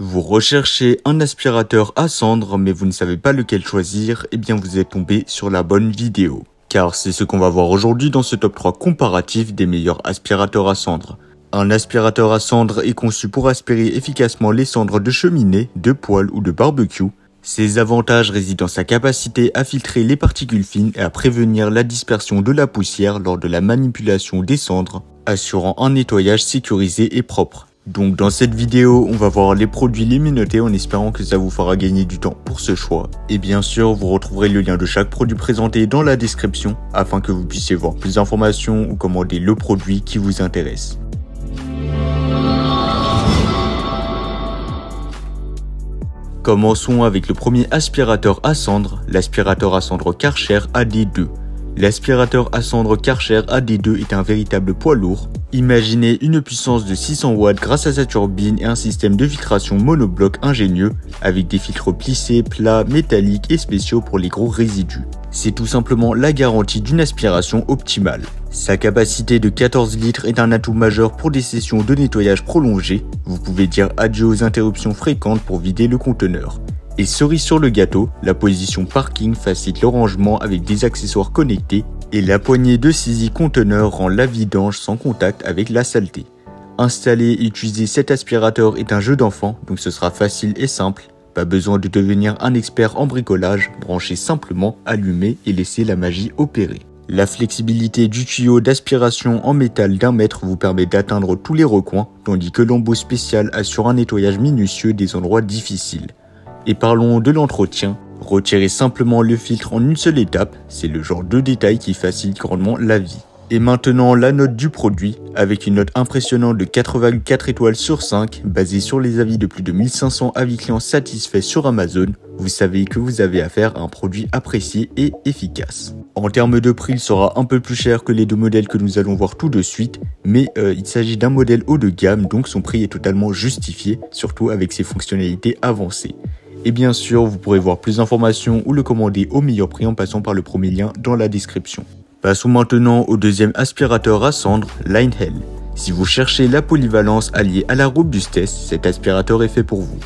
Vous recherchez un aspirateur à cendres mais vous ne savez pas lequel choisir, eh bien vous êtes tombé sur la bonne vidéo. Car c'est ce qu'on va voir aujourd'hui dans ce top 3 comparatif des meilleurs aspirateurs à cendres. Un aspirateur à cendres est conçu pour aspirer efficacement les cendres de cheminée, de poêle ou de barbecue. Ses avantages résident dans sa capacité à filtrer les particules fines et à prévenir la dispersion de la poussière lors de la manipulation des cendres, assurant un nettoyage sécurisé et propre. Donc dans cette vidéo, on va voir les produits limités en espérant que ça vous fera gagner du temps pour ce choix. Et bien sûr, vous retrouverez le lien de chaque produit présenté dans la description afin que vous puissiez voir plus d'informations ou commander le produit qui vous intéresse. Commençons avec le premier aspirateur à cendres, l'aspirateur à cendres Karcher AD2. L'aspirateur à cendres Karcher AD2 est un véritable poids lourd. Imaginez une puissance de 600 watts grâce à sa turbine et un système de filtration monobloc ingénieux avec des filtres plissés, plats, métalliques et spéciaux pour les gros résidus. C'est tout simplement la garantie d'une aspiration optimale. Sa capacité de 14 litres est un atout majeur pour des sessions de nettoyage prolongées. Vous pouvez dire adieu aux interruptions fréquentes pour vider le conteneur. Et cerise sur le gâteau, la position parking facilite le rangement avec des accessoires connectés et la poignée de saisie conteneur rend la vidange sans contact avec la saleté. Installer et utiliser cet aspirateur est un jeu d'enfant, donc ce sera facile et simple. Pas besoin de devenir un expert en bricolage, branchez simplement, allumez et laissez la magie opérer. La flexibilité du tuyau d'aspiration en métal d'1 mètre vous permet d'atteindre tous les recoins, tandis que l'embout spécial assure un nettoyage minutieux des endroits difficiles. Et parlons de l'entretien. Retirez simplement le filtre en une seule étape, c'est le genre de détail qui facilite grandement la vie. Et maintenant la note du produit, avec une note impressionnante de 4,4 étoiles sur 5, basée sur les avis de plus de 1500 avis clients satisfaits sur Amazon, vous savez que vous avez affaire à un produit apprécié et efficace. En termes de prix, il sera un peu plus cher que les deux modèles que nous allons voir tout de suite, mais il s'agit d'un modèle haut de gamme, donc son prix est totalement justifié, surtout avec ses fonctionnalités avancées. Et bien sûr, vous pourrez voir plus d'informations ou le commander au meilleur prix en passant par le premier lien dans la description. Passons maintenant au deuxième aspirateur à cendres, Linehell. Si vous cherchez la polyvalence alliée à la robustesse, cet aspirateur est fait pour vous.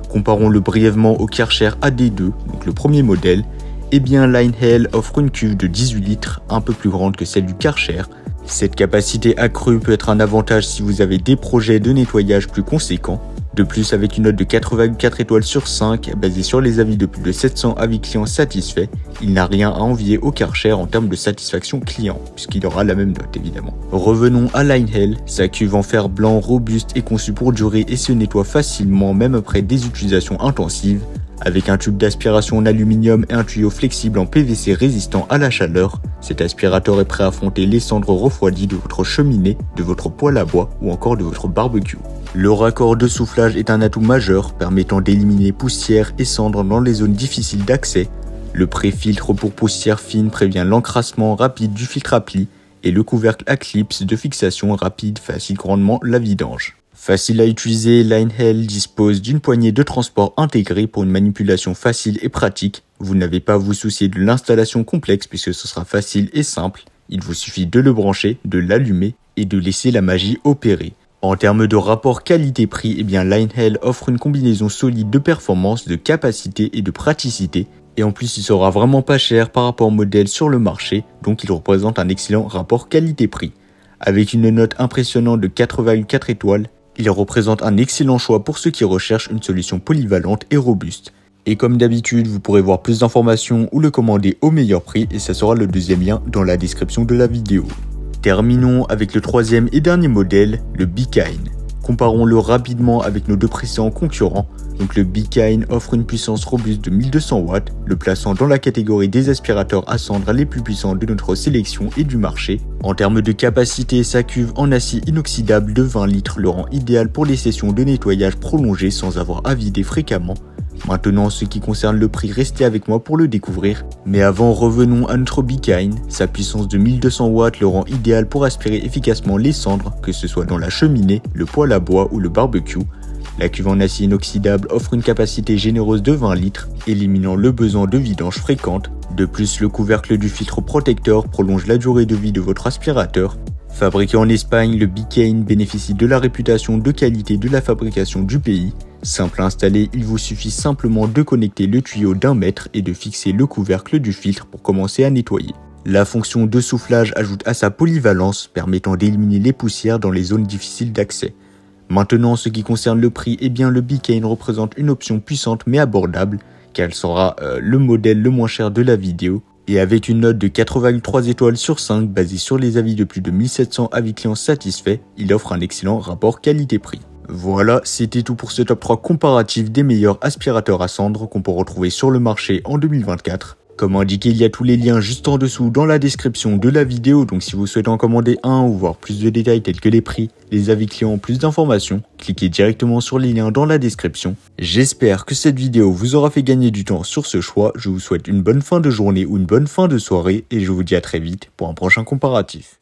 Comparons-le brièvement au Karcher AD2, donc le premier modèle. Eh bien, Linehell offre une cuve de 18 litres, un peu plus grande que celle du Karcher. Cette capacité accrue peut être un avantage si vous avez des projets de nettoyage plus conséquents. De plus, avec une note de 4,4 étoiles sur 5, basée sur les avis de plus de 700 avis clients satisfaits, il n'a rien à envier au Karcher en termes de satisfaction client, puisqu'il aura la même note évidemment. Revenons à Linehell, sa cuve en fer blanc robuste est conçue pour durer et se nettoie facilement même après des utilisations intensives. Avec un tube d'aspiration en aluminium et un tuyau flexible en PVC résistant à la chaleur, cet aspirateur est prêt à affronter les cendres refroidies de votre cheminée, de votre poêle à bois ou encore de votre barbecue. Le raccord de soufflage est un atout majeur permettant d'éliminer poussière et cendres dans les zones difficiles d'accès. Le pré-filtre pour poussière fine prévient l'encrassement rapide du filtre à plis et le couvercle à clips de fixation rapide facilite grandement la vidange. Facile à utiliser, Linehell dispose d'une poignée de transport intégrée pour une manipulation facile et pratique. Vous n'avez pas à vous soucier de l'installation complexe puisque ce sera facile et simple. Il vous suffit de le brancher, de l'allumer et de laisser la magie opérer. En termes de rapport qualité-prix, eh bien Linehell offre une combinaison solide de performance, de capacité et de praticité. Et en plus, il sera vraiment pas cher par rapport au modèle sur le marché, donc il représente un excellent rapport qualité-prix. Avec une note impressionnante de 4,4 étoiles, il représente un excellent choix pour ceux qui recherchent une solution polyvalente et robuste. Et comme d'habitude, vous pourrez voir plus d'informations ou le commander au meilleur prix et ça sera le deuxième lien dans la description de la vidéo. Terminons avec le troisième et dernier modèle, le Bekain. Comparons-le rapidement avec nos deux précédents concurrents. Donc le Bekain offre une puissance robuste de 1200 watts, le plaçant dans la catégorie des aspirateurs à cendres les plus puissants de notre sélection et du marché. En termes de capacité, sa cuve en acier inoxydable de 20 litres le rend idéal pour les sessions de nettoyage prolongées sans avoir à vider fréquemment. Maintenant, ce qui concerne le prix, restez avec moi pour le découvrir. Mais avant, revenons à notre Bekain. Sa puissance de 1200 watts le rend idéal pour aspirer efficacement les cendres, que ce soit dans la cheminée, le poêle à bois ou le barbecue. La cuve en acier inoxydable offre une capacité généreuse de 20 litres, éliminant le besoin de vidange fréquente. De plus, le couvercle du filtre protecteur prolonge la durée de vie de votre aspirateur. Fabriqué en Espagne, le Bicane bénéficie de la réputation de qualité de la fabrication du pays. Simple à installer, il vous suffit simplement de connecter le tuyau d'1 mètre et de fixer le couvercle du filtre pour commencer à nettoyer. La fonction de soufflage ajoute à sa polyvalence, permettant d'éliminer les poussières dans les zones difficiles d'accès. Maintenant, en ce qui concerne le prix, le Bicane représente une option puissante mais abordable, car elle sera le modèle le moins cher de la vidéo. Et avec une note de 4,3 étoiles sur 5 basée sur les avis de plus de 1700 avis clients satisfaits, il offre un excellent rapport qualité-prix. Voilà, c'était tout pour ce top 3 comparatif des meilleurs aspirateurs à cendres qu'on peut retrouver sur le marché en 2024. Comme indiqué, il y a tous les liens juste en dessous dans la description de la vidéo, donc si vous souhaitez en commander un ou voir plus de détails tels que les prix, les avis clients, plus d'informations, cliquez directement sur les liens dans la description. J'espère que cette vidéo vous aura fait gagner du temps sur ce choix, je vous souhaite une bonne fin de journée ou une bonne fin de soirée et je vous dis à très vite pour un prochain comparatif.